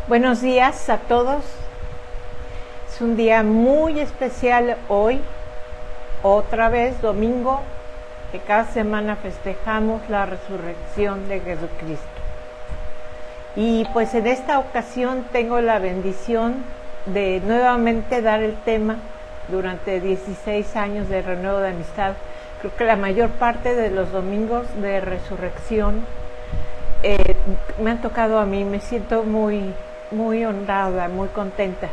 Buenos días a todos. Es un día muy especial hoy, otra vez domingo, que cada semana festejamos la resurrección de Jesucristo. Y pues en esta ocasión tengo la bendición de nuevamente dar el tema durante 16 años de renuevo de amistad. Creo que la mayor parte de los domingos de resurrección me han tocado a mí. Me siento muy honrada, muy contenta,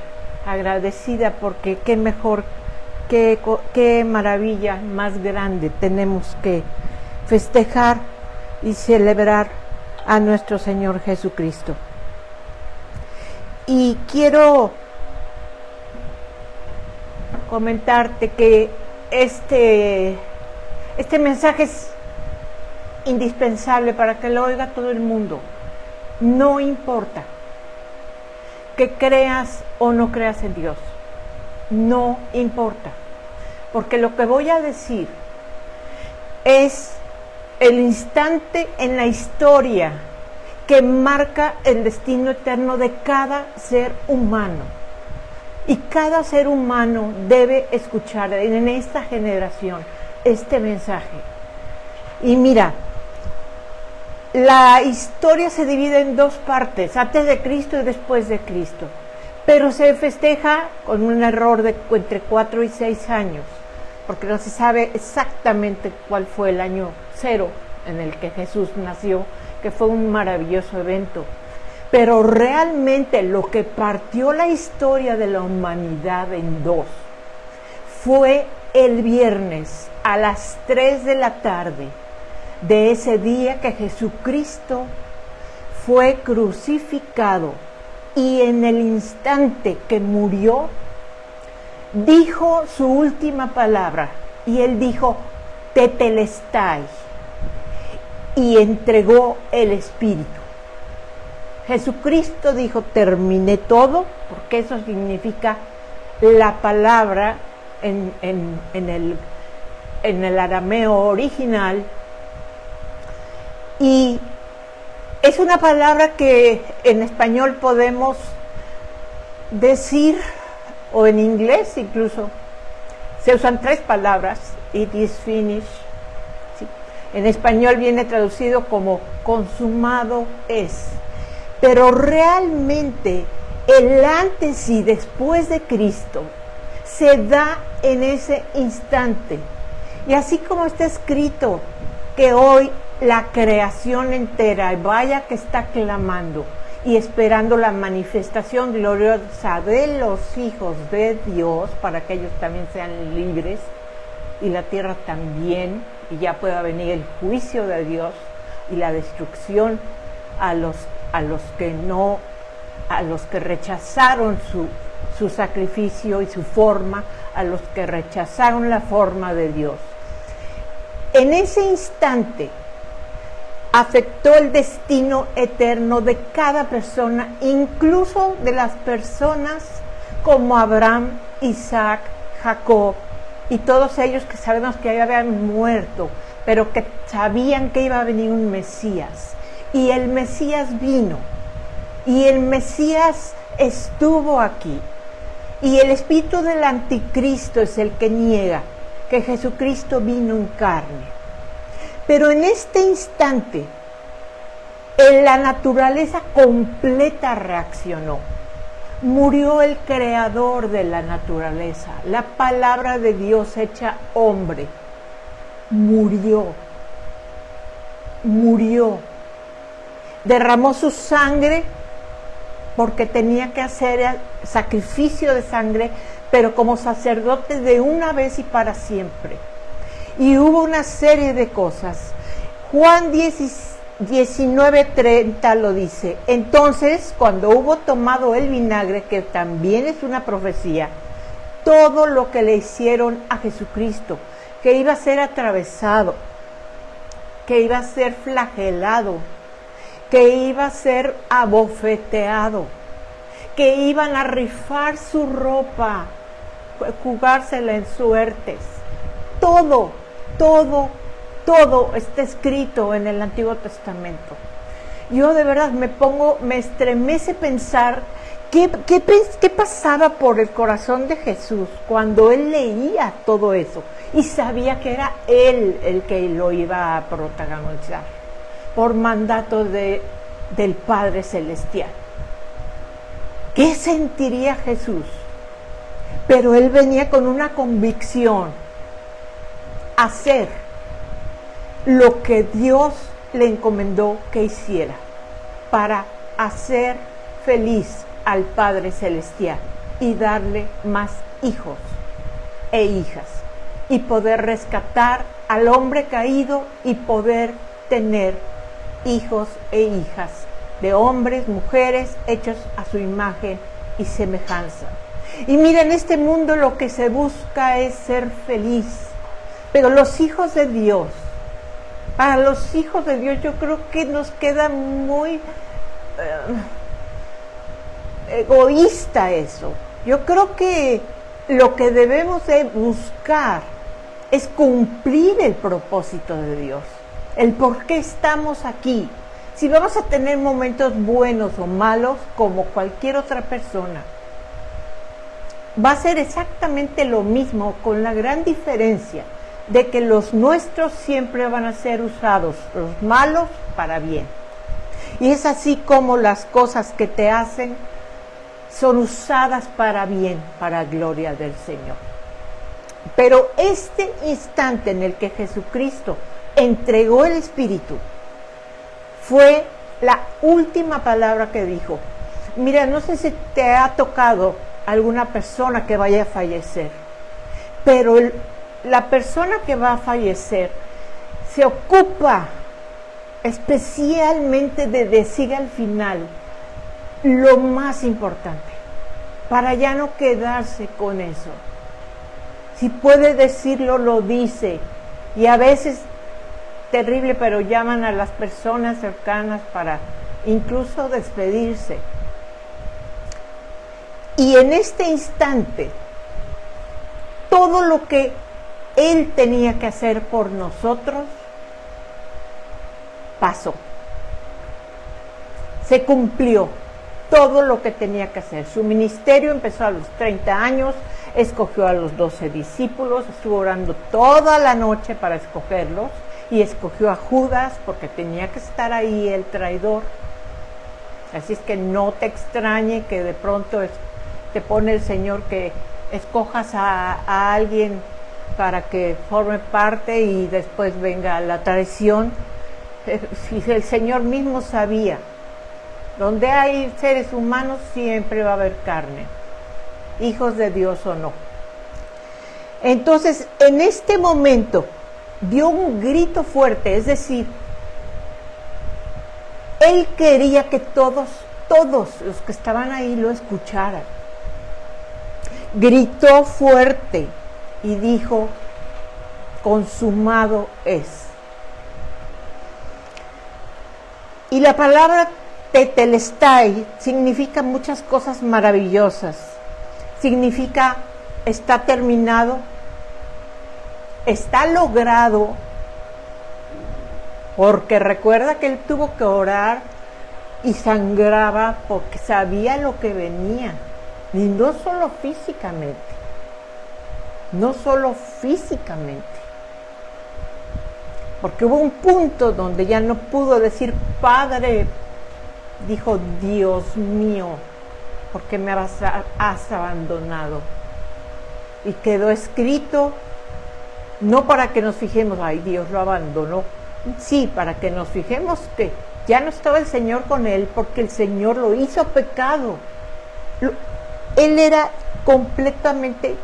agradecida, porque qué mejor, qué maravilla más grande tenemos que festejar y celebrar a nuestro Señor Jesucristo. Y quiero comentarte que este mensaje es indispensable para que lo oiga todo el mundo. No importa que creas o no creas en Dios, no importa, porque lo que voy a decir es el instante en la historia que marca el destino eterno de cada ser humano. Y cada ser humano debe escuchar en esta generación este mensaje. Y mira, la historia se divide en dos partes, antes de Cristo y después de Cristo, pero se festeja con un error de entre 4 y 6 años, porque no se sabe exactamente cuál fue el año cero en el que Jesús nació, que fue un maravilloso evento. Pero realmente lo que partió la historia de la humanidad en dos fue el viernes a las 3 de la tarde de ese día que Jesucristo fue crucificado, y en el instante que murió dijo su última palabra, y él dijo tetelestai, y entregó el Espíritu. Jesucristo dijo terminé todo, porque eso significa la palabra en el arameo original. Y es una palabra que en español podemos decir, o en inglés incluso, se usan 3 palabras, it is finished. ¿Sí? En español viene traducido como consumado es. Pero realmente el antes y después de Cristo se da en ese instante. Y así como está escrito que hoy la creación entera, vaya que está clamando y esperando la manifestación gloriosa de los hijos de Dios, para que ellos también sean libres, y la tierra también, y ya pueda venir el juicio de Dios y la destrucción a los que rechazaron su sacrificio y su forma, a los que rechazaron la forma de Dios. En ese instante afectó el destino eterno de cada persona, incluso de las personas como Abraham, Isaac, Jacob, y todos ellos que sabemos que habían muerto, pero que sabían que iba a venir un Mesías. Y el Mesías vino, y el Mesías estuvo aquí. Y el espíritu del anticristo es el que niega que Jesucristo vino en carne. Pero en este instante, la naturaleza completa reaccionó. Murió el creador de la naturaleza, la palabra de Dios hecha hombre. Murió. Derramó su sangre porque tenía que hacer sacrificio de sangre, pero como sacerdote de una vez y para siempre. Y hubo una serie de cosas. Juan 19:30 lo dice. Entonces, cuando hubo tomado el vinagre, que también es una profecía, todo lo que le hicieron a Jesucristo, que iba a ser atravesado, que iba a ser flagelado, que iba a ser abofeteado, que iban a rifar su ropa, jugársela en suertes. Todo está escrito en el Antiguo Testamento. Yo de verdad me estremece pensar qué pasaba por el corazón de Jesús cuando él leía todo eso y sabía que era él el que lo iba a protagonizar por mandato del Padre Celestial. ¿Qué sentiría Jesús? Pero él venía con una convicción: hacer lo que Dios le encomendó que hiciera para hacer feliz al Padre Celestial y darle más hijos e hijas y poder rescatar al hombre caído y poder tener hijos e hijas de hombres, mujeres, hechos a su imagen y semejanza. Y mira, en este mundo lo que se busca es ser feliz, pero los hijos de Dios, para los hijos de Dios yo creo que nos queda muy egoísta eso. Yo creo que lo que debemos de buscar es cumplir el propósito de Dios, el por qué estamos aquí. Si vamos a tener momentos buenos o malos, como cualquier otra persona, va a ser exactamente lo mismo, con la gran diferencia de que los nuestros siempre van a ser usados, los malos, para bien. Y es así como las cosas que te hacen son usadas para bien, para gloria del Señor. Pero este instante en el que Jesucristo entregó el Espíritu fue la última palabra que dijo. Mira, no sé si te ha tocado alguna persona que vaya a fallecer, pero la persona que va a fallecer se ocupa especialmente de decir al final lo más importante, para ya no quedarse con eso. Si puede decirlo, lo dice. Y a veces, terrible, pero llaman a las personas cercanas para incluso despedirse. Y en este instante, todo lo que Él tenía que hacer por nosotros pasó. Se cumplió todo lo que tenía que hacer. Su ministerio empezó a los 30 años, escogió a los 12 discípulos, estuvo orando toda la noche para escogerlos y escogió a Judas porque tenía que estar ahí el traidor. Así es que no te extrañe que de pronto te pone el Señor que escojas a alguien para que forme parte y después venga la traición. Si el Señor mismo sabía, donde hay seres humanos siempre va a haber carne, hijos de Dios o no. Entonces, en este momento dio un grito fuerte, es decir, Él quería que todos los que estaban ahí lo escucharan. Gritó fuerte y dijo: consumado es. Y la palabra tetelestai significa muchas cosas maravillosas. Significa está terminado, está logrado, porque recuerda que él tuvo que orar y sangraba porque sabía lo que venía, y no solo físicamente, porque hubo un punto donde ya no pudo decir Padre, dijo Dios mío, ¿por qué me has abandonado? Y quedó escrito, no para que nos fijemos, ay, Dios lo abandonó, sí, para que nos fijemos que ya no estaba el Señor con él, porque el Señor lo hizo pecado. Él era completamente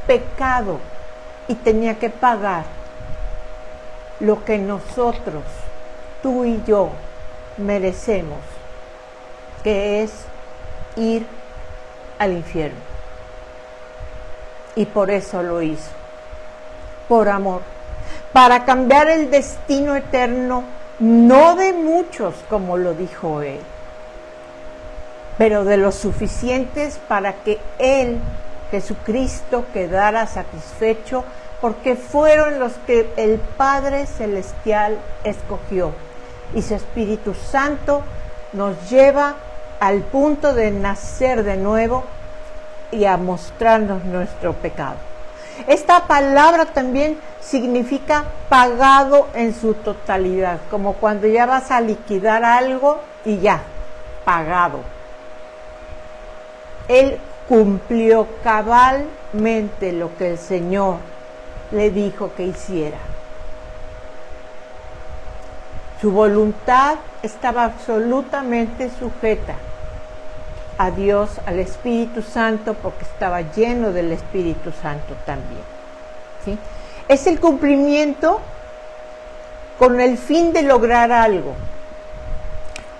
pecado y tenía que pagar lo que nosotros, tú y yo, merecemos, que es ir al infierno. Y por eso lo hizo, por amor, para cambiar el destino eterno, no de muchos, como lo dijo él, pero de los suficientes para que él, Jesucristo, quedara satisfecho, porque fueron los que el Padre Celestial escogió, y su Espíritu Santo nos lleva al punto de nacer de nuevo y a mostrarnos nuestro pecado. Esta palabra también significa pagado en su totalidad, como cuando ya vas a liquidar algo y ya, pagado. Él cumplió cabalmente lo que el Señor le dijo que hiciera. Su voluntad estaba absolutamente sujeta a Dios, al Espíritu Santo, porque estaba lleno del Espíritu Santo también. ¿Sí? Es el cumplimiento con el fin de lograr algo.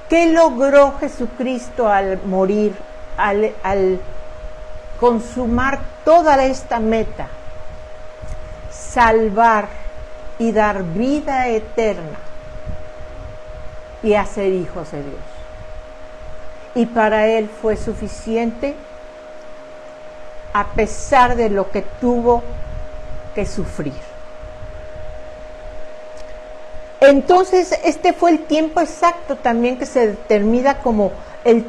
¿Qué logró Jesucristo al morir, al consumar toda esta meta? Salvar y dar vida eterna y hacer hijos de Dios. Y para él fue suficiente, a pesar de lo que tuvo que sufrir. Entonces, este fue el tiempo exacto también que se determina como el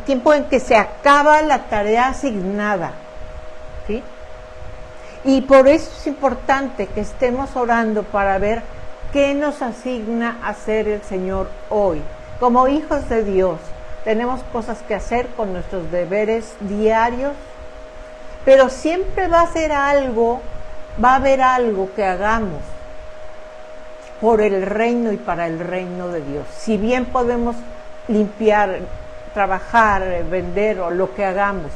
tiempo en que se acaba la tarea asignada. ¿Sí? Y por eso es importante que estemos orando para ver qué nos asigna hacer el Señor hoy. Como hijos de Dios, tenemos cosas que hacer con nuestros deberes diarios, pero siempre va a haber algo que hagamos por el reino y para el reino de Dios. Si bien podemos limpiar, trabajar, vender o lo que hagamos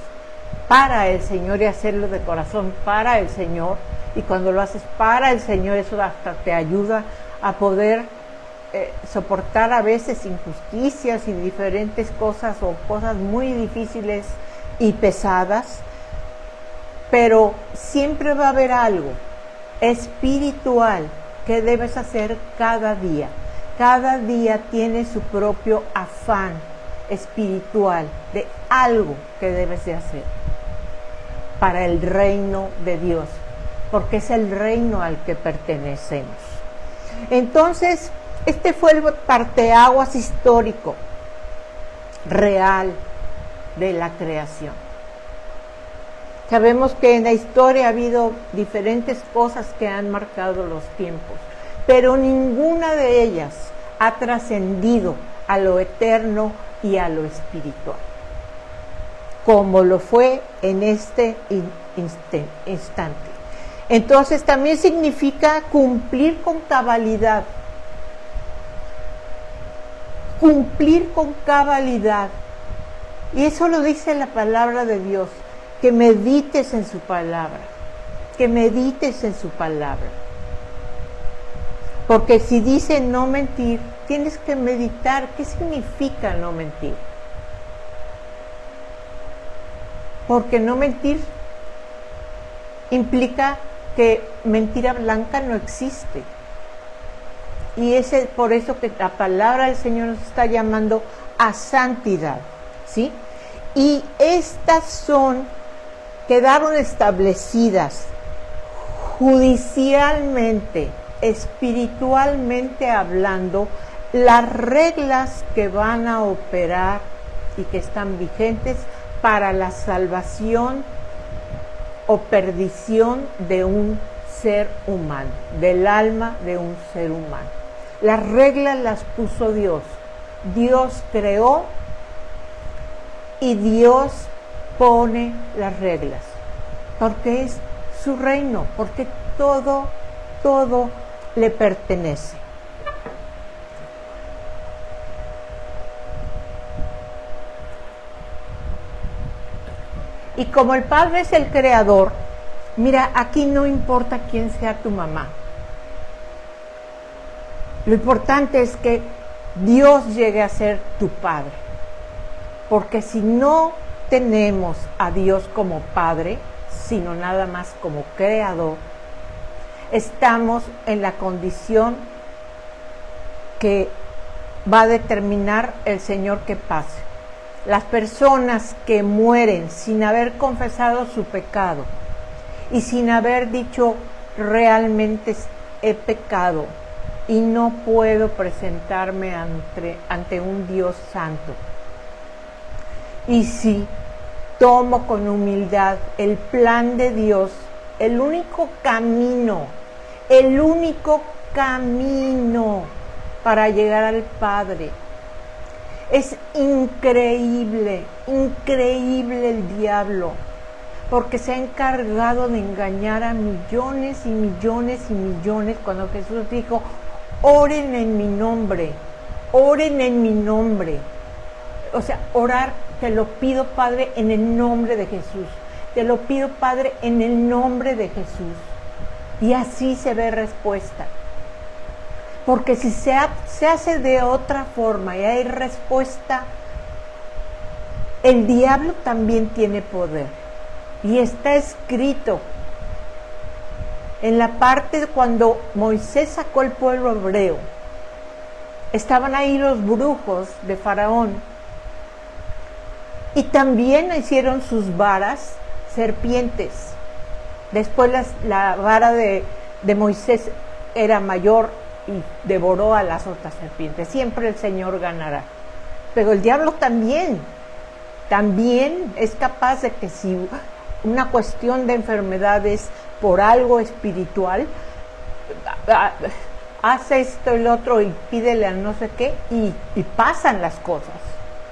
para el Señor y hacerlo de corazón para el Señor, y cuando lo haces para el Señor, eso hasta te ayuda a poder soportar a veces injusticias y diferentes cosas o cosas muy difíciles y pesadas, pero siempre va a haber algo espiritual que debes hacer cada día. Cada día tiene su propio afán espiritual de algo que debes de hacer para el reino de Dios, porque es el reino al que pertenecemos. Entonces, este fue el parteaguas histórico real de la creación. Sabemos que en la historia ha habido diferentes cosas que han marcado los tiempos, pero ninguna de ellas ha trascendido a lo eterno y a lo espiritual, como lo fue en este instante. Entonces también significa cumplir con cabalidad. Cumplir con cabalidad. Y eso lo dice la palabra de Dios, que medites en su palabra, que medites en su palabra. Porque si dice no mentir, tienes que meditar. ¿Qué significa no mentir? Porque no mentir implica que mentira blanca no existe. Y es por eso que la palabra del Señor nos está llamando a santidad, ¿sí? Y estas quedaron establecidas judicialmente, espiritualmente hablando, las reglas que van a operar y que están vigentes para la salvación o perdición de un ser humano, del alma de un ser humano. Las reglas las puso Dios. Dios creó y Dios pone las reglas, porque es su reino, porque todo le pertenece. Y como el Padre es el creador, mira, aquí no importa quién sea tu mamá. Lo importante es que Dios llegue a ser tu Padre. Porque si no tenemos a Dios como Padre, sino nada más como Creador, estamos en la condición que va a determinar el Señor que pase. Las personas que mueren sin haber confesado su pecado y sin haber dicho realmente he pecado y no puedo presentarme ante un Dios santo. Y si tomo con humildad el plan de Dios, el único camino para llegar al Padre. Es increíble el diablo, porque se ha encargado de engañar a millones y millones y millones, cuando Jesús dijo, oren en mi nombre. O sea, orar, te lo pido, Padre, en el nombre de Jesús. Te lo pido, Padre, en el nombre de Jesús. Y así se ve respuesta. Porque si se hace de otra forma y hay respuesta, el diablo también tiene poder. Y está escrito en la parte cuando Moisés sacó el pueblo hebreo. Estaban ahí los brujos de Faraón. Y también hicieron sus varas serpientes. Después la vara de Moisés era mayor y devoró a las otras serpientes. Siempre el Señor ganará. Pero el diablo también es capaz de que si una cuestión de enfermedades por algo espiritual, hace esto y lo otro y pídele a no sé qué y pasan las cosas.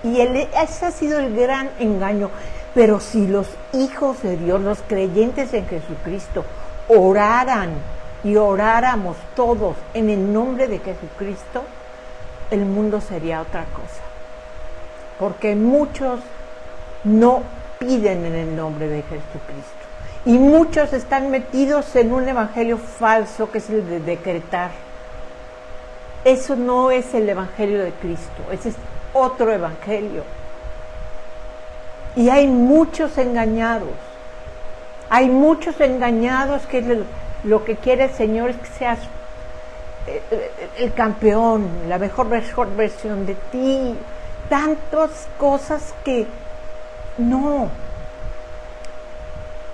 Y ese ha sido el gran engaño. Pero si los hijos de Dios, los creyentes en Jesucristo, oraran y oráramos todos en el nombre de Jesucristo, el mundo sería otra cosa. Porque muchos no piden en el nombre de Jesucristo. Y muchos están metidos en un evangelio falso, que es el de decretar. Eso no es el evangelio de Cristo, ese es otro evangelio. Y hay muchos engañados. Que lo que quiere el Señor es que seas el campeón, la mejor versión de ti. Tantas cosas que no.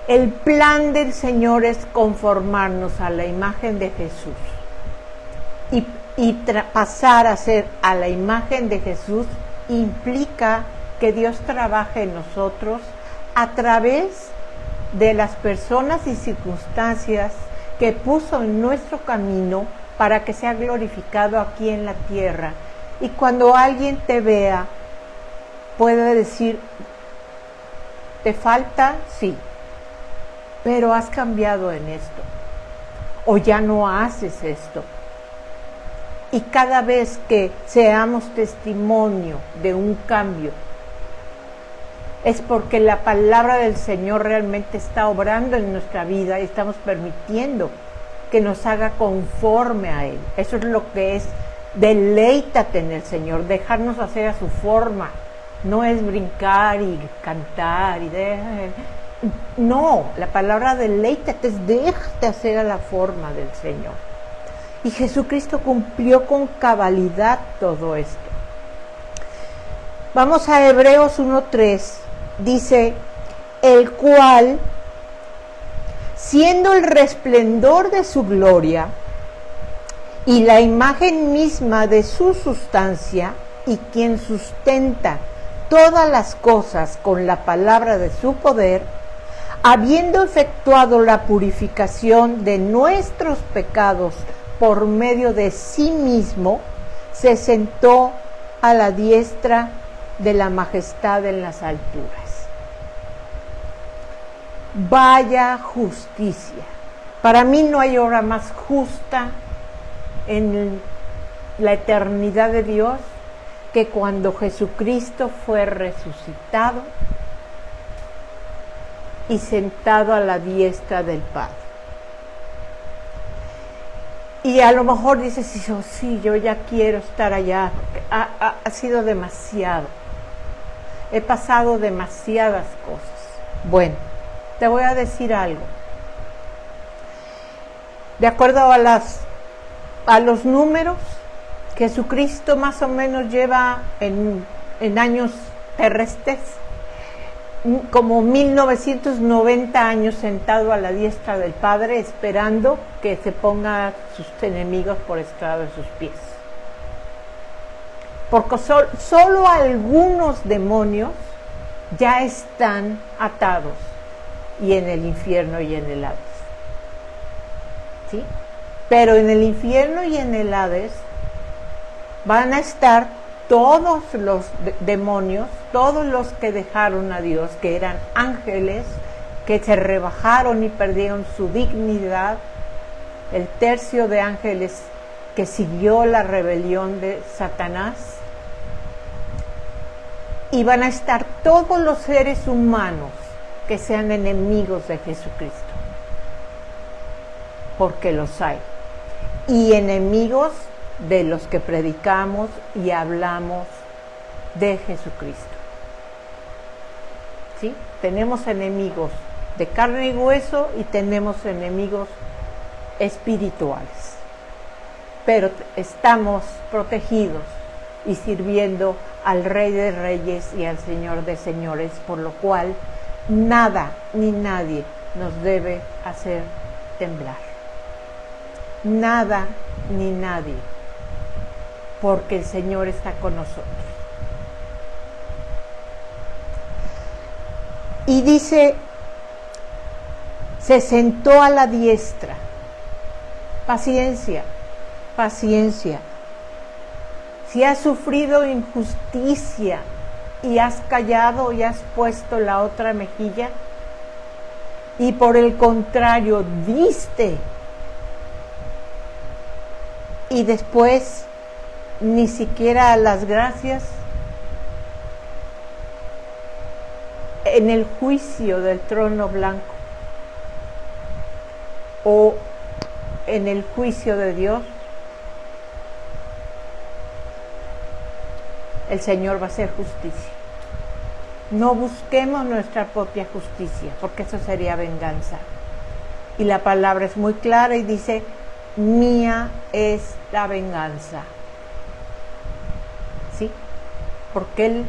El plan del Señor es conformarnos a la imagen de Jesús. Y pasar a ser a la imagen de Jesús implica que Dios trabaje en nosotros a través de las personas y circunstancias que puso en nuestro camino para que sea glorificado aquí en la tierra. Y cuando alguien te vea, puede decir, ¿te falta? Sí, pero has cambiado en esto, o ya no haces esto. Y cada vez que seamos testimonio de un cambio, es porque la palabra del Señor realmente está obrando en nuestra vida y estamos permitiendo que nos haga conforme a Él. Eso es lo que es, deleítate en el Señor, dejarnos hacer a su forma. No es brincar y cantar no, la palabra deleítate es déjate hacer a la forma del Señor. Y Jesucristo cumplió con cabalidad todo esto. Vamos a Hebreos 1:3. Dice, el cual, siendo el resplendor de su gloria y la imagen misma de su sustancia, y quien sustenta todas las cosas con la palabra de su poder, habiendo efectuado la purificación de nuestros pecados por medio de sí mismo, se sentó a la diestra de la majestad en las alturas. Vaya justicia. Para mí no hay obra más justa en la eternidad de Dios que cuando Jesucristo fue resucitado y sentado a la diestra del Padre. Y a lo mejor dices, sí, yo ya quiero estar allá, porque ha sido demasiado. He pasado demasiadas cosas. Bueno, te voy a decir algo. De acuerdo a los números, Jesucristo más o menos lleva en años terrestres como 1990 años sentado a la diestra del Padre, esperando que se ponga a sus enemigos por estrado de sus pies. Porque solo algunos demonios ya están atados y en el infierno y en el Hades. ¿Sí? Pero en el infierno y en el Hades van a estar todos los demonios, todos los que dejaron a Dios, que eran ángeles, que se rebajaron y perdieron su dignidad, el tercio de ángeles que siguió la rebelión de Satanás, y van a estar todos los seres humanos que sean enemigos de Jesucristo, porque los hay, y enemigos de los que predicamos y hablamos de Jesucristo. ¿Sí? Tenemos enemigos de carne y hueso y tenemos enemigos espirituales, pero estamos protegidos y sirviendo al Rey de Reyes y al Señor de Señores, por lo cual nada ni nadie nos debe hacer temblar. Nada ni nadie, porque el Señor está con nosotros. Y dice, se sentó a la diestra. Paciencia, paciencia. Si has sufrido injusticia y has callado y has puesto la otra mejilla, y por el contrario diste, y después ni siquiera las gracias, en el juicio del trono blanco o en el juicio de Dios, el Señor va a hacer justicia. No busquemos nuestra propia justicia, porque eso sería venganza. Y la palabra es muy clara y dice, mía es la venganza. ¿Sí? Porque Él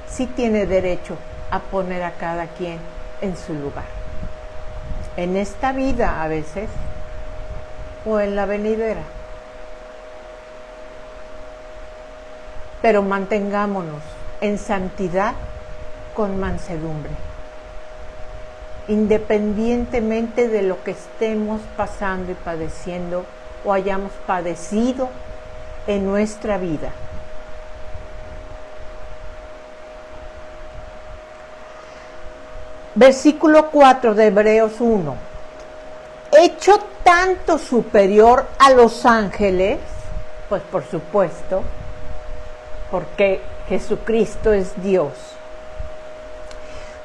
sí tiene derecho a poner a cada quien en su lugar. En esta vida a veces, o en la venidera. Pero mantengámonos en santidad con mansedumbre, independientemente de lo que estemos pasando y padeciendo o hayamos padecido en nuestra vida. Versículo 4 de Hebreos 1. Hecho tanto superior a los ángeles, pues por supuesto, porque Jesucristo es Dios,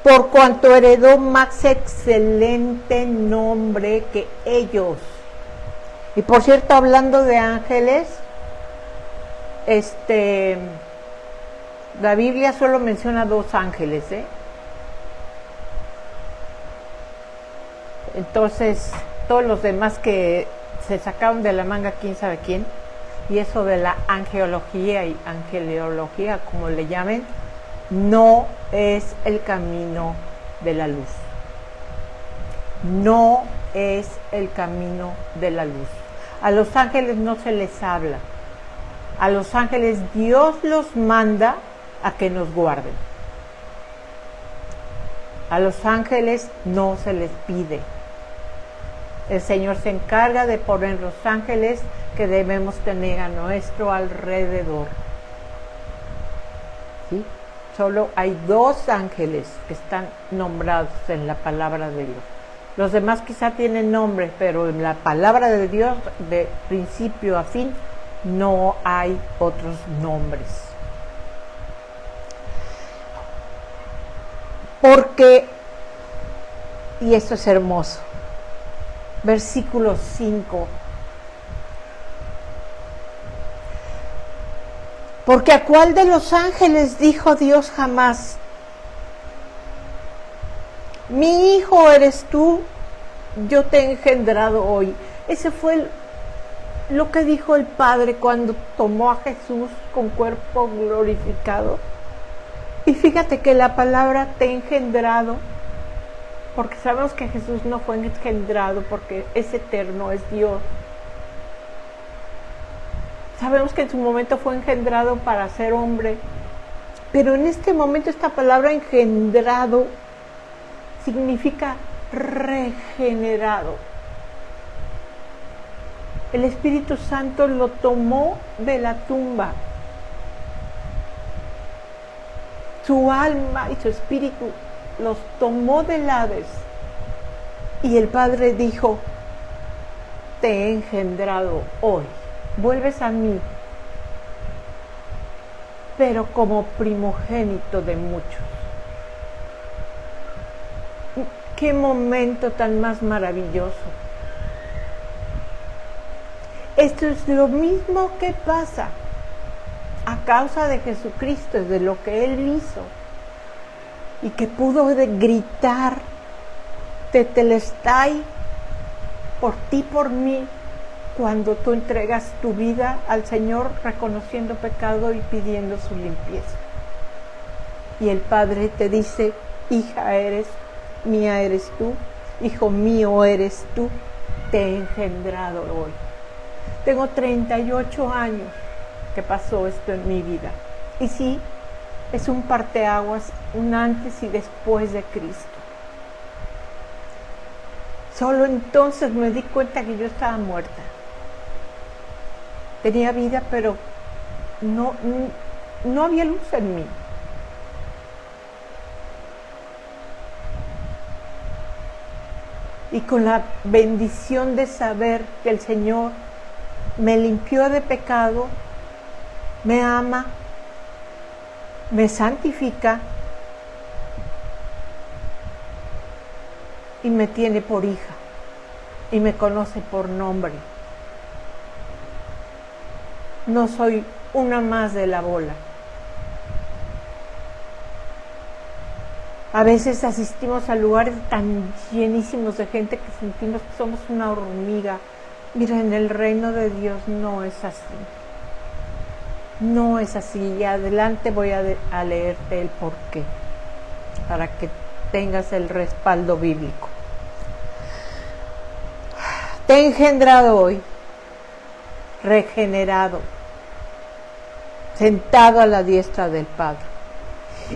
por cuanto heredó más excelente nombre que ellos. Y por cierto, hablando de ángeles, la Biblia solo menciona 2 ángeles, Entonces, todos los demás que se sacaron de la manga, quién sabe quién, y eso de la angelología y angeleología, como le llamen, no es el camino de la luz. No es el camino de la luz. A los ángeles no se les habla. A los ángeles Dios los manda a que nos guarden. A los ángeles no se les pide. El Señor se encarga de poner los ángeles que debemos tener a nuestro alrededor. ¿Sí? Solo hay 2 ángeles que están nombrados en la palabra de Dios. Los demás quizá tienen nombres, pero en la palabra de Dios, de principio a fin, no hay otros nombres. Porque, y esto es hermoso, versículo 5. Porque ¿a cuál de los ángeles dijo Dios jamás? Mi hijo eres tú, yo te he engendrado hoy. Ese fue lo que dijo el Padre cuando tomó a Jesús con cuerpo glorificado Y fíjate que la palabra te he engendrado, porque sabemos que Jesús no fue engendrado porque es eterno, es Dios. Sabemos que en su momento fue engendrado para ser hombre, pero en este momento esta palabra engendrado significa regenerado. El Espíritu Santo lo tomó de la tumba. Su alma y su espíritu los tomó del Hades. Y el Padre dijo, te he engendrado hoy. Vuelves a mí, pero como primogénito de muchos. Qué momento tan más maravilloso. Esto es lo mismo que pasa a causa de Jesucristo, de lo que Él hizo, y que pudo gritar, tetelestai, por ti, por mí, cuando tú entregas tu vida al Señor, reconociendo pecado y pidiendo su limpieza. Y el Padre te dice, hija eres, mía eres tú, hijo mío eres tú, te he engendrado hoy. Tengo 38 años que pasó esto en mi vida. Y sí, es un parteaguas, un antes y después de Cristo. Solo entonces me di cuenta que yo estaba muerta. Tenía vida, pero no había luz en mí. Y con la bendición de saber que el Señor me limpió de pecado, me ama, me santifica y me tiene por hija y me conoce por nombre. No soy una más de la bola. A veces asistimos a lugares tan llenísimos de gente que sentimos que somos una hormiga. Mira, en el reino de Dios no es así. No es así. Y adelante voy a leerte el porqué, para que tengas el respaldo bíblico. Te he engendrado hoy, regenerado, sentado a la diestra del Padre.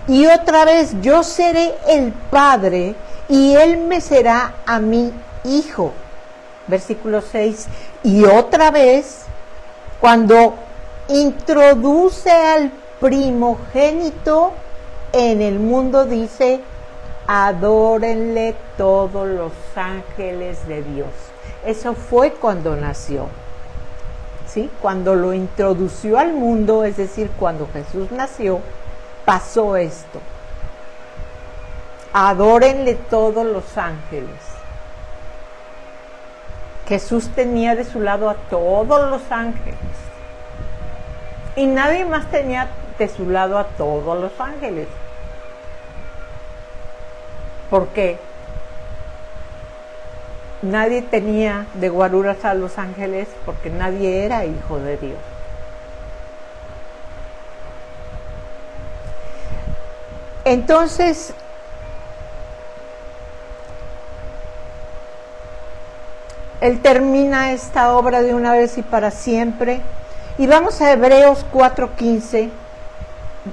Y otra vez yo seré el Padre y Él me será a mí hijo. Versículo 6. Y otra vez, cuando introduce al primogénito en el mundo, dice, adórenle todos los ángeles de Dios. Eso fue cuando nació. ¿Sí? Cuando lo introdució al mundo, es decir, cuando Jesús nació, pasó esto. Adórenle todos los ángeles. Jesús tenía de su lado a todos los ángeles. Y nadie más tenía de su lado a todos los ángeles. ¿Por qué? Nadie tenía de guaruras a los ángeles porque nadie era hijo de Dios. Entonces, Él termina esta obra de una vez y para siempre. Y vamos a Hebreos 4:15,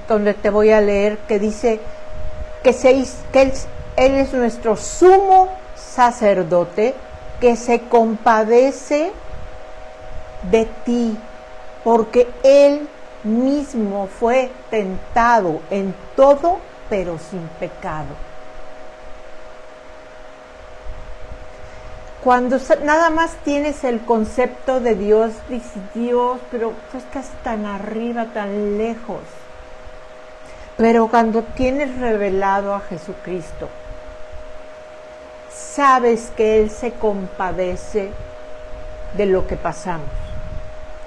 donde te voy a leer, que dice que Él es nuestro sumo sacerdote, que se compadece de ti, porque Él mismo fue tentado en todo, pero sin pecado. Cuando nada más tienes el concepto de Dios, dices, Dios, pero tú estás tan arriba, tan lejos. Pero cuando tienes revelado a Jesucristo, sabes que Él se compadece de lo que pasamos.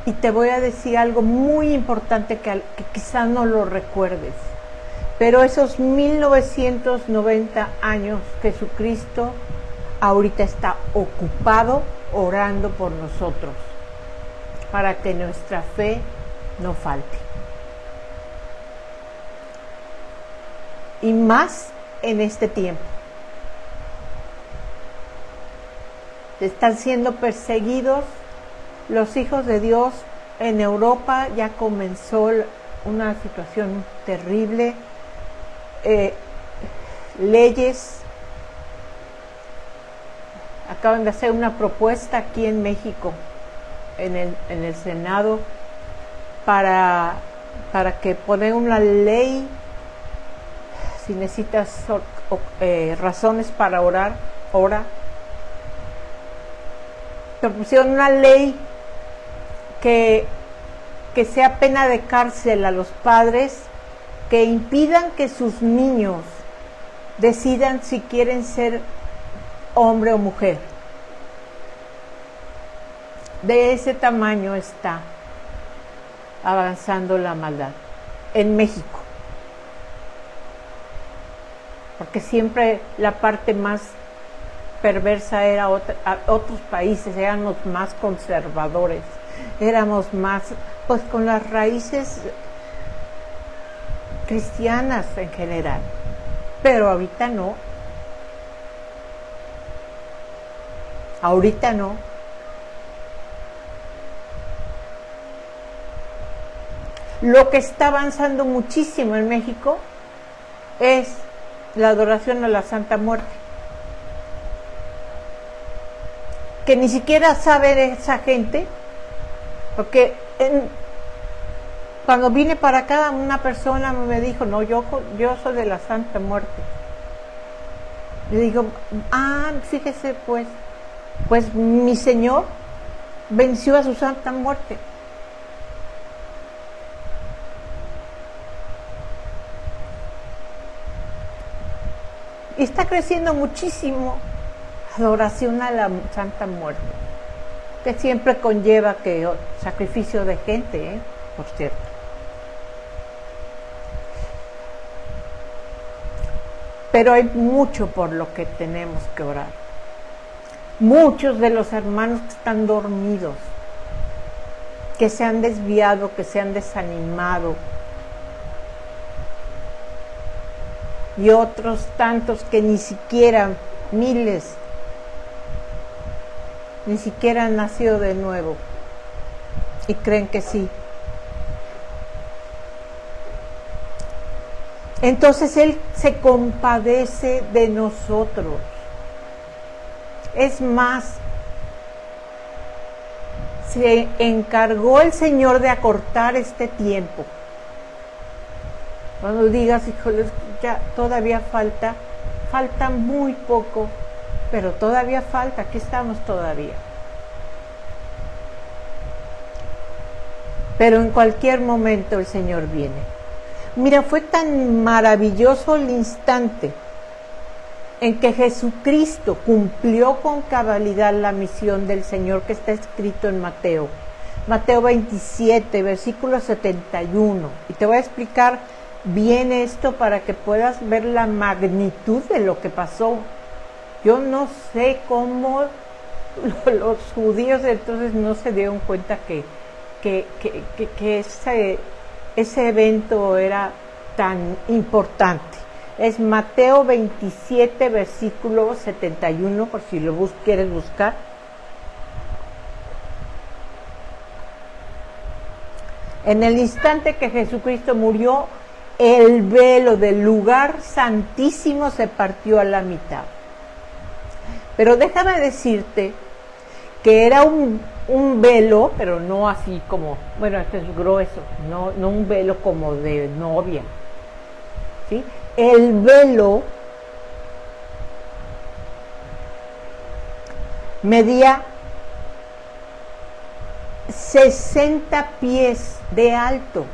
Y te voy a decir algo muy importante que quizá no lo recuerdes. Pero esos 1990 años, Jesucristo ahorita está ocupado orando por nosotros, para que nuestra fe no falte. y más en este tiempo. Están siendo perseguidos los hijos de Dios. En Europa ya comenzó una situación terrible. Leyes acaban de hacer una propuesta aquí en México, en el Senado, para que poner una ley, si necesitas razones para orar, ora. Propusieron una ley que sea pena de cárcel a los padres que impidan que sus niños decidan si quieren ser hombre o mujer. De ese tamaño está avanzando la maldad en México. Porque siempre la parte más perversa era otros países, éramos más conservadores, éramos más, pues con las raíces cristianas en general, pero ahorita no. Ahorita no. Lo que está avanzando muchísimo en México es la adoración a la Santa Muerte. Que ni siquiera sabe esa gente, porque cuando vine para acá una persona me dijo, no, yo soy de la Santa Muerte. Le digo, fíjese pues mi Señor venció a su Santa Muerte. Y está creciendo muchísimo adoración a la Santa Muerte, que siempre conlleva sacrificio de gente, por cierto. Pero hay mucho por lo que tenemos que orar. Muchos de los hermanos que están dormidos, que se han desviado, que se han desanimado, y otros tantos que ni siquiera, miles, ni siquiera han nacido de nuevo y creen que sí. Entonces Él se compadece de nosotros. Es más, se encargó el Señor de acortar este tiempo. Cuando digas, híjole, ya todavía falta muy poco, pero todavía falta, aquí estamos todavía. Pero en cualquier momento el Señor viene. Mira, fue tan maravilloso el instante en que Jesucristo cumplió con cabalidad la misión del Señor que está escrito en Mateo 27, versículo 71. Y te voy a explicar bien esto para que puedas ver la magnitud de lo que pasó. Yo no sé cómo los judíos entonces no se dieron cuenta que ese evento era tan importante. Es Mateo 27, versículo 71, por si lo quieres buscar. En el instante que Jesucristo murió, el velo del lugar santísimo se partió a la mitad. Pero déjame decirte que era un velo, pero no así como, bueno, este es grueso, no un velo como de novia, ¿sí? El velo medía 60 pies de alto.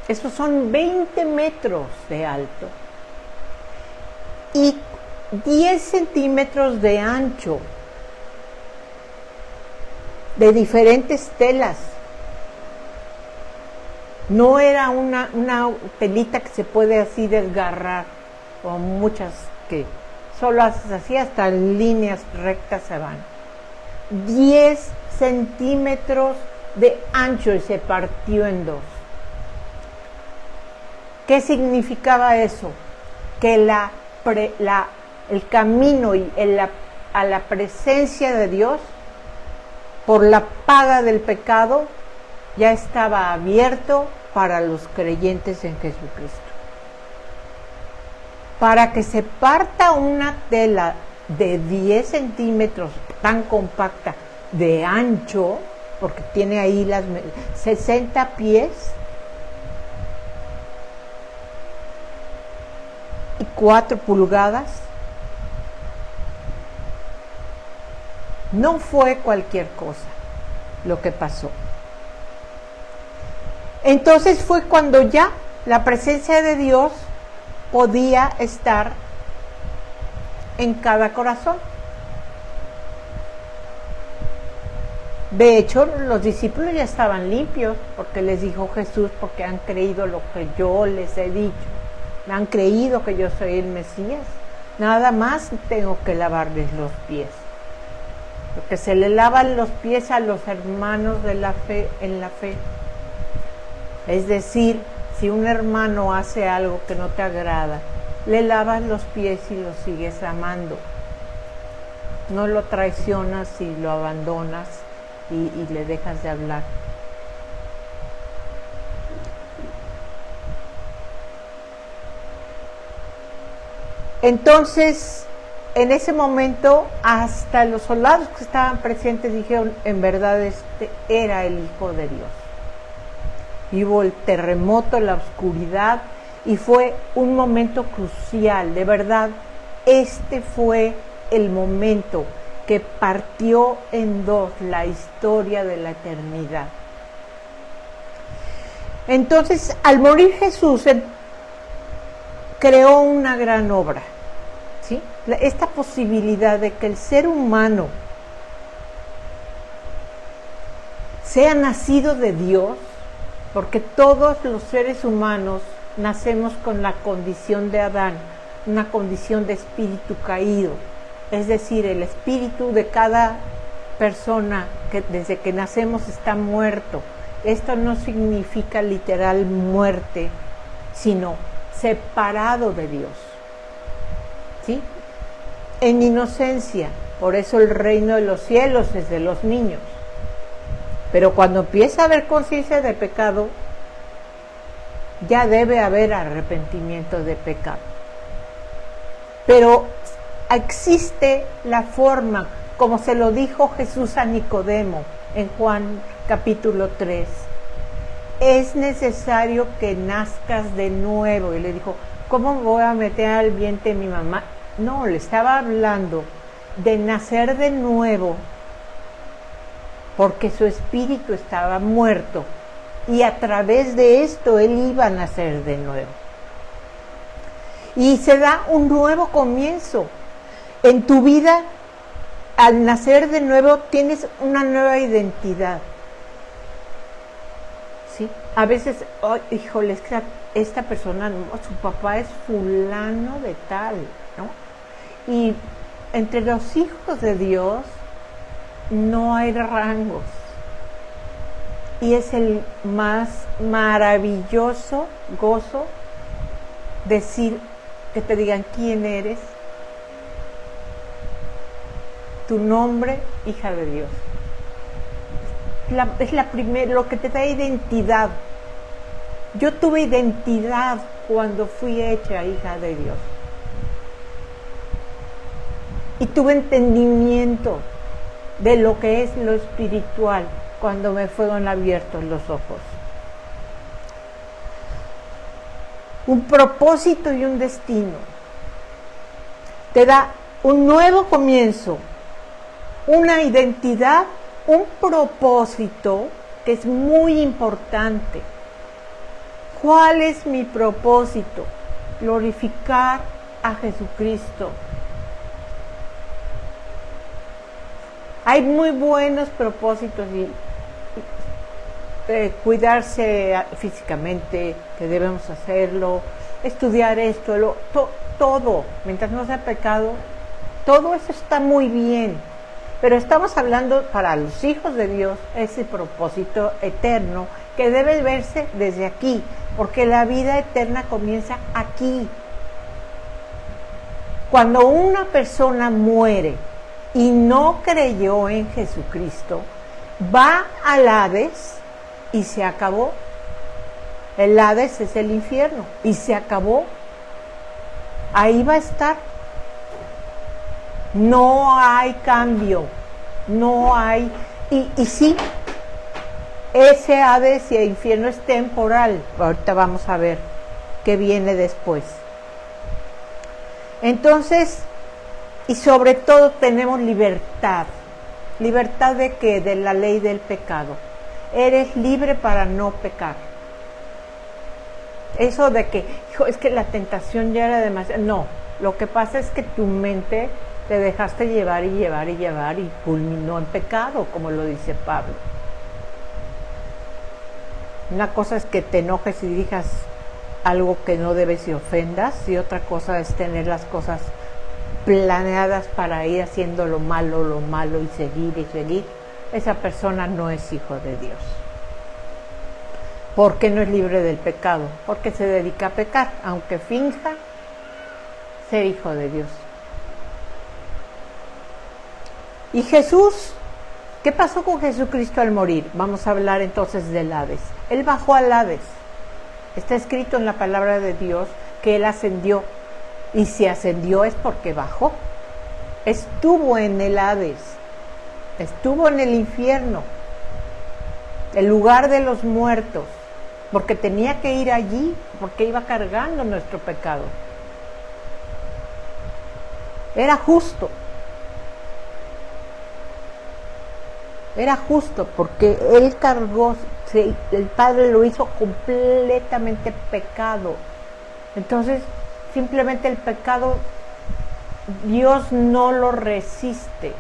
Esos son 20 metros de alto y 10 centímetros de ancho, de diferentes telas. No era una telita que se puede así desgarrar, o muchas que solo haces así, hasta en líneas rectas se van. 10 centímetros de ancho y se partió en dos. ¿Qué significaba eso? que el camino a la presencia de Dios por la paga del pecado ya estaba abierto para los creyentes en Jesucristo. Para que se parta una tela de 10 centímetros tan compacta de ancho, porque tiene ahí las 60 pies y 4 pulgadas, no fue cualquier cosa lo que pasó. Entonces fue cuando ya la presencia de Dios podía estar en cada corazón. De hecho, los discípulos ya estaban limpios, porque les dijo Jesús, porque han creído lo que yo les he dicho. Me han creído que yo soy el Mesías. Nada más tengo que lavarles los pies. Porque se le lavan los pies a los hermanos de la fe en la fe. Es decir, si un hermano hace algo que no te agrada, le lavas los pies y lo sigues amando. No lo traicionas y lo abandonas y le dejas de hablar. Entonces, en ese momento, hasta los soldados que estaban presentes dijeron, en verdad este era el Hijo de Dios. Y hubo el terremoto, la oscuridad, y fue un momento crucial, de verdad. Este fue el momento que partió en dos la historia de la eternidad. Entonces, al morir Jesús, creó una gran obra, ¿sí? Esta posibilidad de que el ser humano sea nacido de Dios, porque todos los seres humanos nacemos con la condición de Adán, una condición de espíritu caído, es decir, el espíritu de cada persona que desde que nacemos está muerto. Esto no significa literal muerte, sino separado de Dios, ¿sí? En inocencia. Por eso el reino de los cielos es de los niños. Pero cuando empieza a haber conciencia de pecado, ya debe haber arrepentimiento de pecado. Pero existe la forma, como se lo dijo Jesús a Nicodemo en Juan capítulo 3. Es necesario que nazcas de nuevo. Y le dijo, ¿cómo voy a meter al vientre de mi mamá? No, le estaba hablando de nacer de nuevo, porque su espíritu estaba muerto y a través de esto él iba a nacer de nuevo. Y se da un nuevo comienzo. En tu vida, al nacer de nuevo, tienes una nueva identidad. ¿Sí? A veces, oh, híjole, esta persona, su papá es fulano de tal, ¿no? Y entre los hijos de Dios no hay rangos. Y es el más maravilloso gozo decir, que te digan quién eres, tu nombre, hija de Dios. Es la primera, lo que te da identidad. Yo tuve identidad cuando fui hecha hija de Dios. Y tuve entendimiento de lo que es lo espiritual cuando me fueron abiertos los ojos. Un propósito y un destino. Te da un nuevo comienzo, una identidad, un propósito que es muy importante. ¿Cuál es mi propósito? Glorificar a Jesucristo. Hay muy buenos propósitos y cuidarse físicamente, que debemos hacerlo, estudiar esto, todo, mientras no sea pecado, todo eso está muy bien. Pero estamos hablando para los hijos de Dios, ese propósito eterno que debe verse desde aquí, porque la vida eterna comienza aquí. Cuando una persona muere y no creyó en Jesucristo, va al Hades y se acabó. El Hades es el infierno y se acabó. Ahí va a estar. No hay cambio, no hay. Y sí, ese Hades y el infierno es temporal. Ahorita vamos a ver qué viene después. Entonces, y sobre todo tenemos libertad. ¿Libertad de qué? De la ley del pecado. Eres libre para no pecar. Eso de que, hijo, es que la tentación ya era demasiado. No, lo que pasa es que tu mente te dejaste llevar y llevar y llevar y culminó en pecado, como lo dice Pablo. Una cosa es que te enojes y digas algo que no debes y ofendas, y otra cosa es tener las cosas planeadas para ir haciendo lo malo y seguir y seguir. Esa persona no es hijo de Dios. ¿Por qué no es libre del pecado? Porque se dedica a pecar, aunque finja ser hijo de Dios. Y Jesús, ¿qué pasó con Jesucristo al morir? Vamos a hablar entonces del Hades. Él bajó al Hades. Está escrito en la palabra de Dios que Él ascendió. Y si ascendió es porque bajó. Estuvo en el Hades. Estuvo en el infierno. El lugar de los muertos. Porque tenía que ir allí, porque iba cargando nuestro pecado. Era justo. Era justo porque Él cargó, el Padre lo hizo completamente pecado. Entonces, simplemente el pecado, Dios no lo resiste.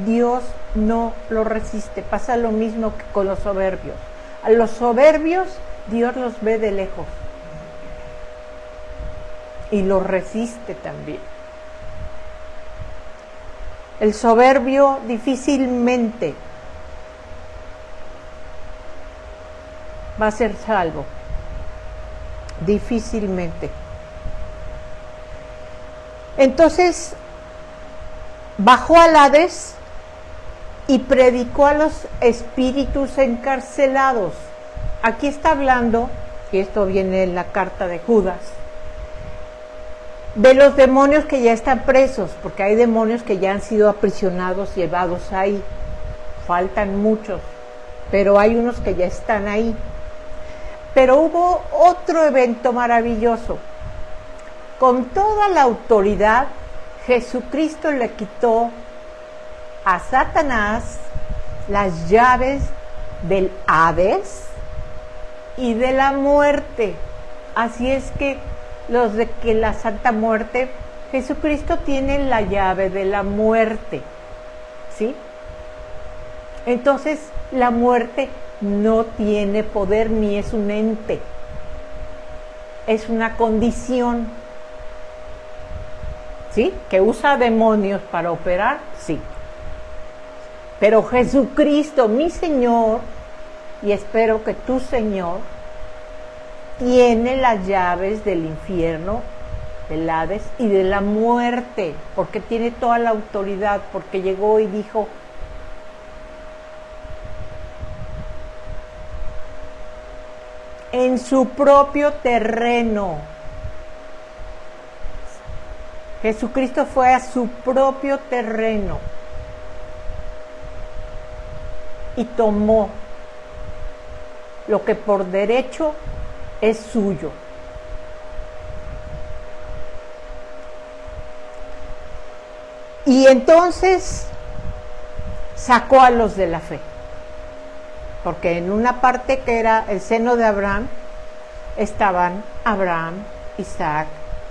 Dios no lo resiste. Pasa lo mismo que con los soberbios. A los soberbios Dios los ve de lejos y los resiste también. El soberbio difícilmente va a ser salvo. Difícilmente. Entonces, bajó al Hades y predicó a los espíritus encarcelados. Aquí está hablando, y esto viene en la carta de Judas, de los demonios que ya están presos, porque hay demonios que ya han sido aprisionados, llevados ahí. Faltan muchos, pero hay unos que ya están ahí. Pero hubo otro evento maravilloso. Con toda la autoridad, Jesucristo le quitó a Satanás las llaves del Hades y de la muerte. Así es que los de que la Santa Muerte, Jesucristo tiene la llave de la muerte, ¿sí? Entonces, la muerte no tiene poder ni es un ente, es una condición, ¿sí? Que usa demonios para operar, sí. Pero Jesucristo, mi Señor, y espero que tu Señor, tiene las llaves del infierno, del Hades y de la muerte, porque tiene toda la autoridad, porque llegó y dijo: en su propio terreno. Jesucristo fue a su propio terreno y tomó lo que por derecho es suyo. Y entonces sacó a los de la fe, porque en una parte que era el seno de Abraham estaban Abraham, Isaac,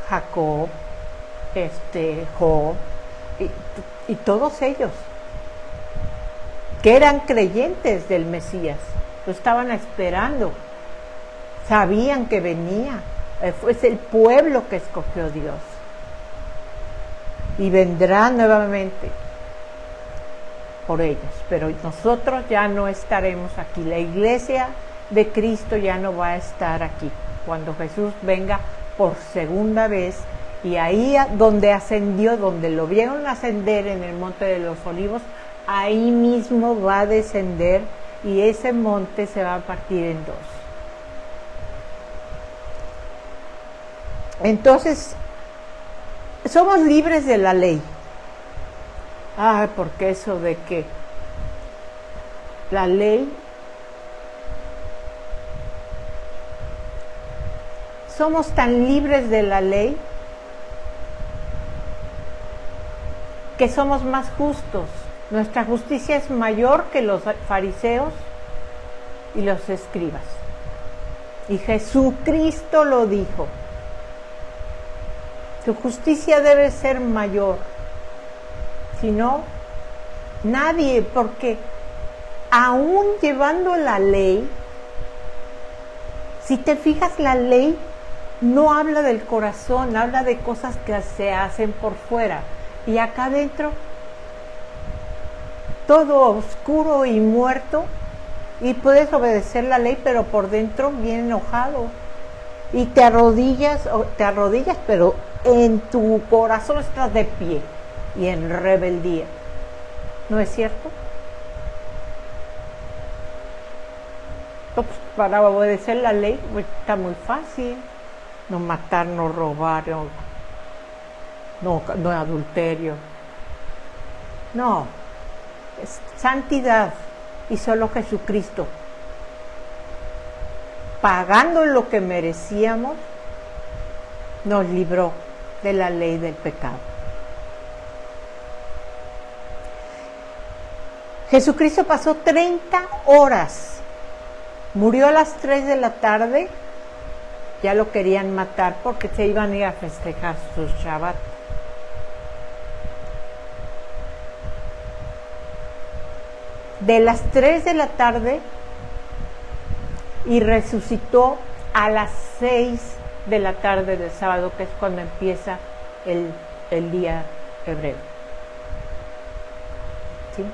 Jacob, Job y todos ellos que eran creyentes del Mesías, lo estaban esperando, sabían que venía, es el pueblo que escogió Dios y vendrá nuevamente por ellos, pero nosotros ya no estaremos aquí, la iglesia de Cristo ya no va a estar aquí, cuando Jesús venga por segunda vez, y ahí donde ascendió, donde lo vieron ascender en el monte de los olivos, ahí mismo va a descender y ese monte se va a partir en dos. Entonces, somos libres de la ley. Porque eso de que la ley, somos tan libres de la ley que somos más justos. Nuestra justicia es mayor que los fariseos y los escribas. Y Jesucristo lo dijo. Tu justicia debe ser mayor. Si no, nadie, porque aún llevando la ley, si te fijas, la ley no habla del corazón, habla de cosas que se hacen por fuera. Y acá adentro, todo oscuro y muerto, y puedes obedecer la ley, pero por dentro bien enojado. Y te arrodillas, pero en tu corazón estás de pie y en rebeldía. ¿No es cierto? Pues para obedecer la ley pues, está muy fácil. No matar, no robar, no adulterio. No, es santidad. Y solo Jesucristo, pagando lo que merecíamos, nos libró de la ley del pecado. Jesucristo pasó 30 horas. Murió a las 3 de la tarde. Ya lo querían matar porque se iban a ir a festejar su Shabbat. De las 3 de la tarde y resucitó a las 6 de la tarde del sábado, que es cuando empieza el día hebreo. ¿Sí?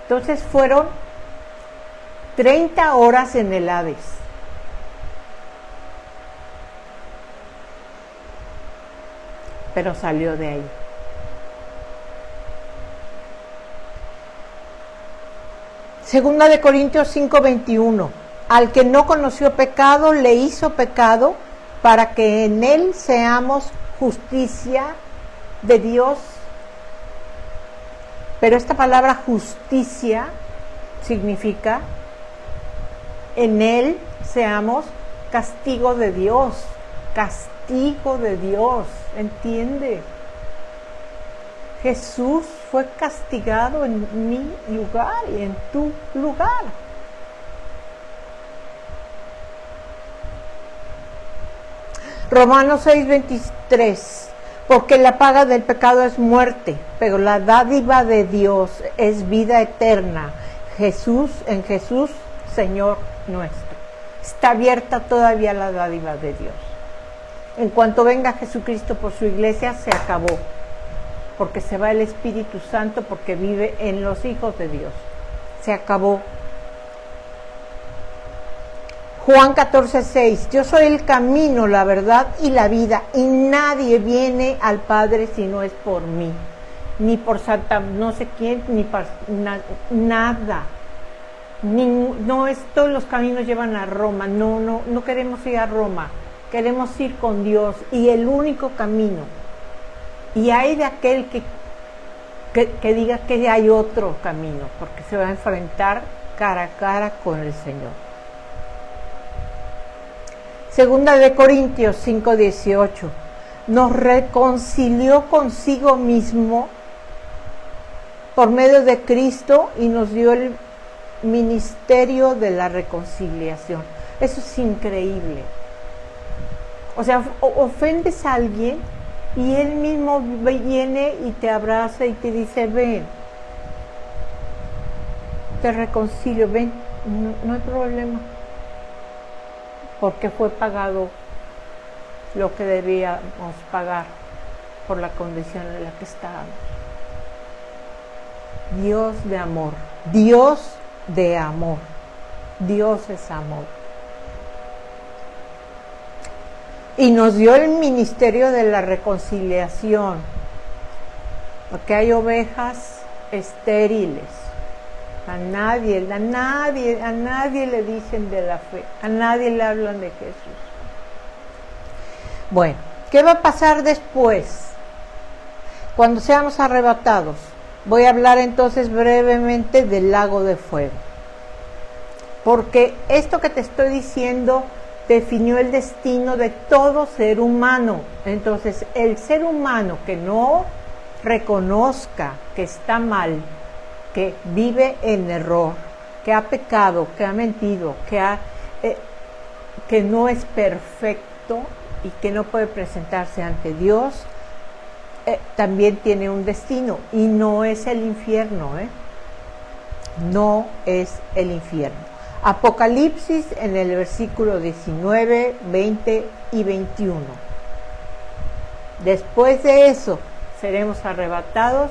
Entonces fueron 30 horas en el Hades. Pero salió de ahí. Segunda de Corintios 5:21. Al que no conoció pecado, le hizo pecado para que en él seamos justicia de Dios. Pero esta palabra justicia significa en él seamos castigo de Dios. Castigo de Dios, ¿entiende? Jesús fue castigado en mi lugar y en tu lugar. Romanos 6:23. Porque la paga del pecado es muerte, pero la dádiva de Dios es vida eterna. En Jesús, Señor nuestro. Está abierta todavía la dádiva de Dios. En cuanto venga Jesucristo por su iglesia, se acabó. Porque se va el Espíritu Santo, porque vive en los hijos de Dios. Se acabó. Juan 14:6. Yo soy el camino, la verdad y la vida, y nadie viene al Padre si no es por mí. Ni por Santa no sé quién, ni por nada. No todos los caminos llevan a Roma. No queremos ir a Roma. Queremos ir con Dios, y el único camino. Y hay de aquel que diga que hay otro camino, porque se va a enfrentar cara a cara con el Señor. Segunda de Corintios 5:18. Nos reconcilió consigo mismo por medio de Cristo y nos dio el ministerio de la reconciliación. Eso es increíble. O sea, ofendes a alguien y él mismo viene y te abraza y te dice, ven, te reconcilio, ven, no hay problema. Porque fue pagado lo que debíamos pagar por la condición en la que estábamos. Dios de amor, Dios de amor, Dios es amor. Y nos dio el ministerio de la reconciliación, porque hay ovejas estériles. A nadie le dicen de la fe, a nadie le hablan de Jesús. Bueno, ¿qué va a pasar después? Cuando seamos arrebatados. Voy a hablar entonces brevemente del lago de fuego. Porque esto que te estoy diciendo definió el destino de todo ser humano. Entonces, el ser humano que no reconozca que está mal, que vive en error, que ha pecado, que ha mentido, que no es perfecto y que no puede presentarse ante Dios, también tiene un destino, y no es el infierno, no es el infierno. Apocalipsis en el versículo 19, 20 y 21. Después de eso seremos arrebatados.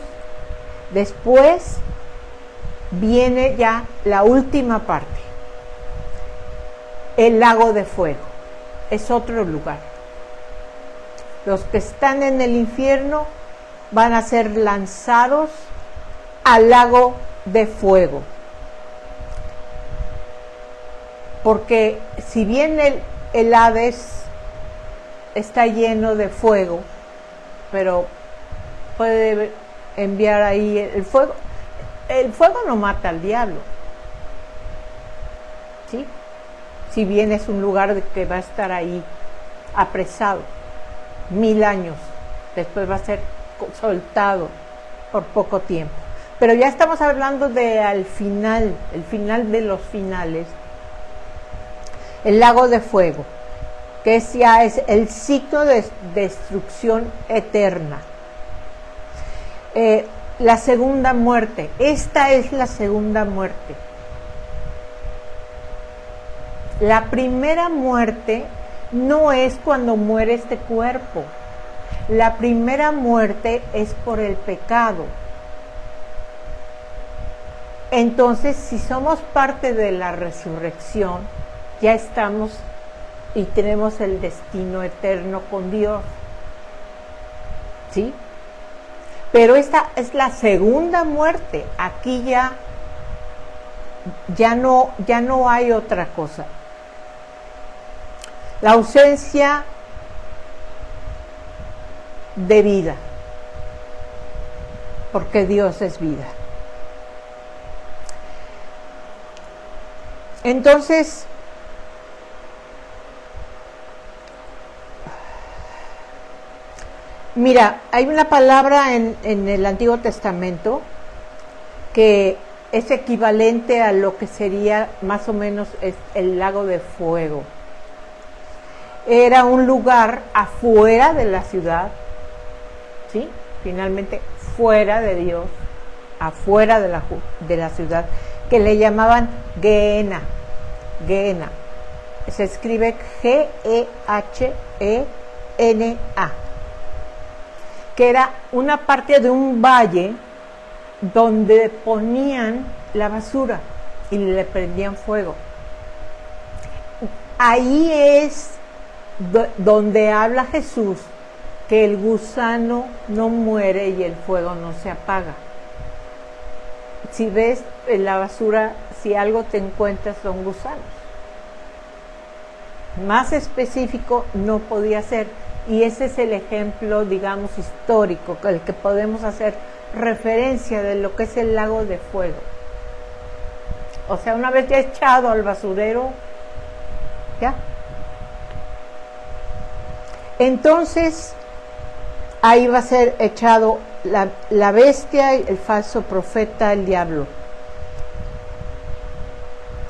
Después viene ya la última parte, el lago de fuego. Es otro lugar. Los que están en el infierno van a ser lanzados al lago de fuego. Porque si bien el Hades está lleno de fuego, pero puede enviar ahí el fuego. El fuego no mata al diablo, ¿sí? Si bien es un lugar que va a estar ahí apresado 1000 años, después va a ser soltado por poco tiempo. Pero ya estamos hablando de al final, el final de los finales, el lago de fuego, que ya es el ciclo de destrucción eterna. La segunda muerte, esta es la segunda muerte. La primera muerte no es cuando muere este cuerpo. La primera muerte es por el pecado. Entonces, si somos parte de la resurrección, ya estamos y tenemos el destino eterno con Dios. ¿Sí? Pero esta es la segunda muerte. Aquí ya no hay otra cosa. La ausencia de vida, porque Dios es vida. Entonces, mira, hay una palabra en el Antiguo Testamento que es equivalente a lo que sería más o menos el lago de fuego. Era un lugar afuera de la ciudad, ¿sí? Finalmente fuera de Dios, afuera de la ciudad, que le llamaban Gehenna. Gehenna. Se escribe G-E-H-E-N-A. Que era una parte de un valle donde ponían la basura y le prendían fuego. Ahí es donde habla Jesús que el gusano no muere y el fuego no se apaga. Si ves en la basura, si algo te encuentras son gusanos. Más específico no podía ser. Y ese es el ejemplo, digamos, histórico, el que podemos hacer referencia de lo que es el lago de fuego. O sea, una vez ya echado al basurero, ¿ya? Entonces, ahí va a ser echado la bestia, el falso profeta, el diablo.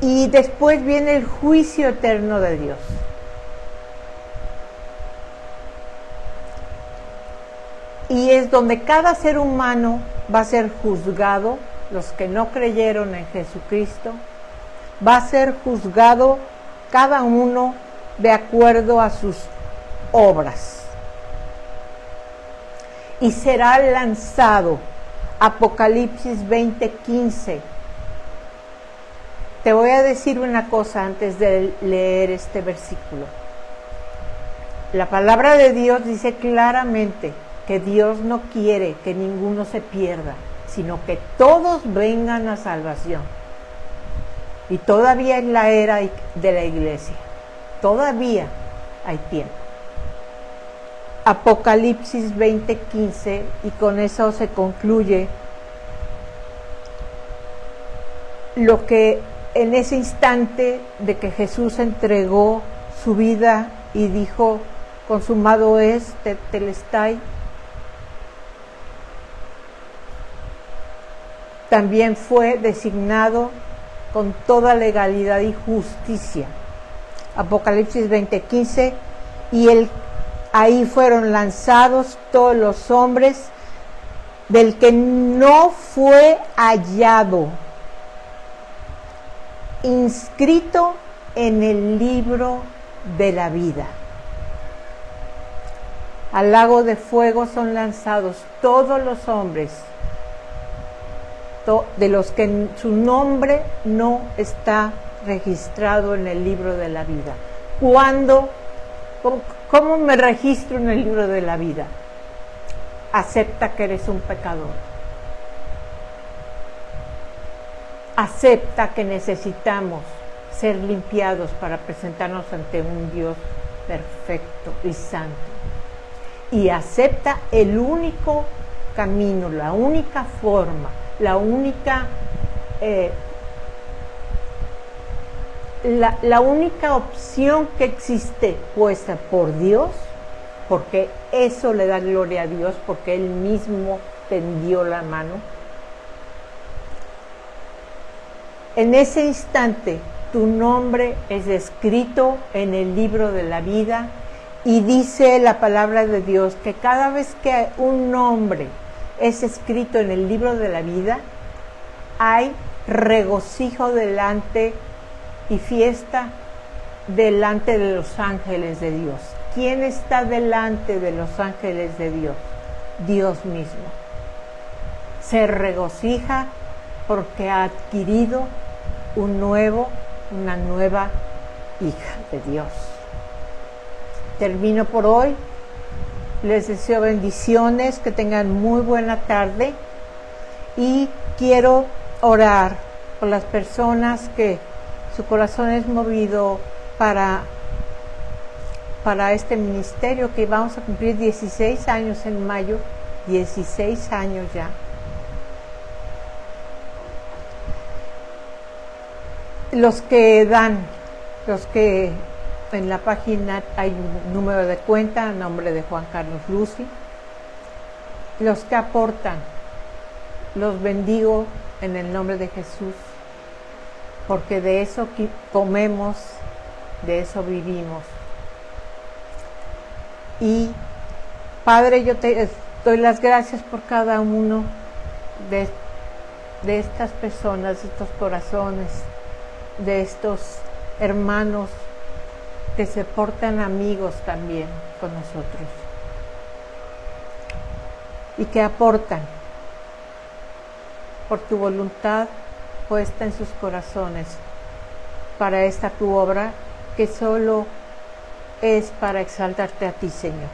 Y después viene el juicio eterno de Dios. Y es donde cada ser humano va a ser juzgado, los que no creyeron en Jesucristo, va a ser juzgado cada uno de acuerdo a sus obras. Y será lanzado, Apocalipsis 20:15. Te voy a decir una cosa antes de leer este versículo. la palabra de Dios dice claramente que Dios no quiere que ninguno se pierda, sino que todos vengan a salvación. Y todavía es la era de la iglesia. Todavía hay tiempo. Apocalipsis 20:15, y con eso se concluye lo que en ese instante de que Jesús entregó su vida y dijo, consumado es, tetelestai, también fue designado con toda legalidad y justicia. Apocalipsis 20:15, y ahí fueron lanzados todos los hombres del que no fue hallado inscrito en el libro de la vida. Al lago de fuego son lanzados todos los hombres de los que su nombre no está registrado en el libro de la vida. ¿Cómo me registro en el libro de la vida? Acepta que eres un pecador. Acepta que necesitamos ser limpiados para presentarnos ante un Dios perfecto y santo. Y acepta el único camino, la única forma, la única opción que existe puesta por Dios, porque eso le da gloria a Dios, porque Él mismo tendió la mano. En ese instante, tu nombre es escrito en el libro de la vida, y dice la palabra de Dios que cada vez que un nombre es escrito en el libro de la vida, hay regocijo delante y fiesta delante de los ángeles de Dios. ¿Quién está delante de los ángeles de Dios? Dios mismo. Se regocija porque ha adquirido una nueva hija de Dios. Termino por hoy. Les deseo bendiciones, que tengan muy buena tarde, y quiero orar por las personas que su corazón es movido para este ministerio, que vamos a cumplir 16 años en mayo, 16 años ya. Los que en la página hay un número de cuenta a nombre de Juan Carlos Lucy. Los que aportan, los bendigo en el nombre de Jesús, porque de eso comemos, de eso vivimos. Y Padre, yo te doy las gracias por cada uno de estas personas, de estos corazones, de estos hermanos que se portan amigos también con nosotros y que aportan por tu voluntad puesta en sus corazones para esta tu obra, que solo es para exaltarte a ti, Señor,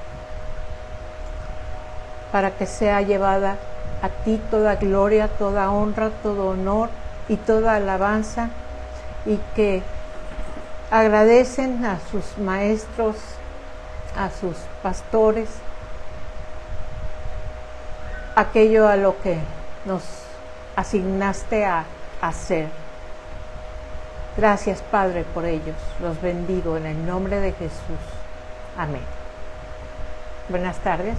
para que sea llevada a ti toda gloria, toda honra, todo honor y toda alabanza, y que agradecen a sus maestros, a sus pastores, aquello a lo que nos asignaste a hacer. Gracias, Padre, por ellos. Los bendigo en el nombre de Jesús. Amén. Buenas tardes.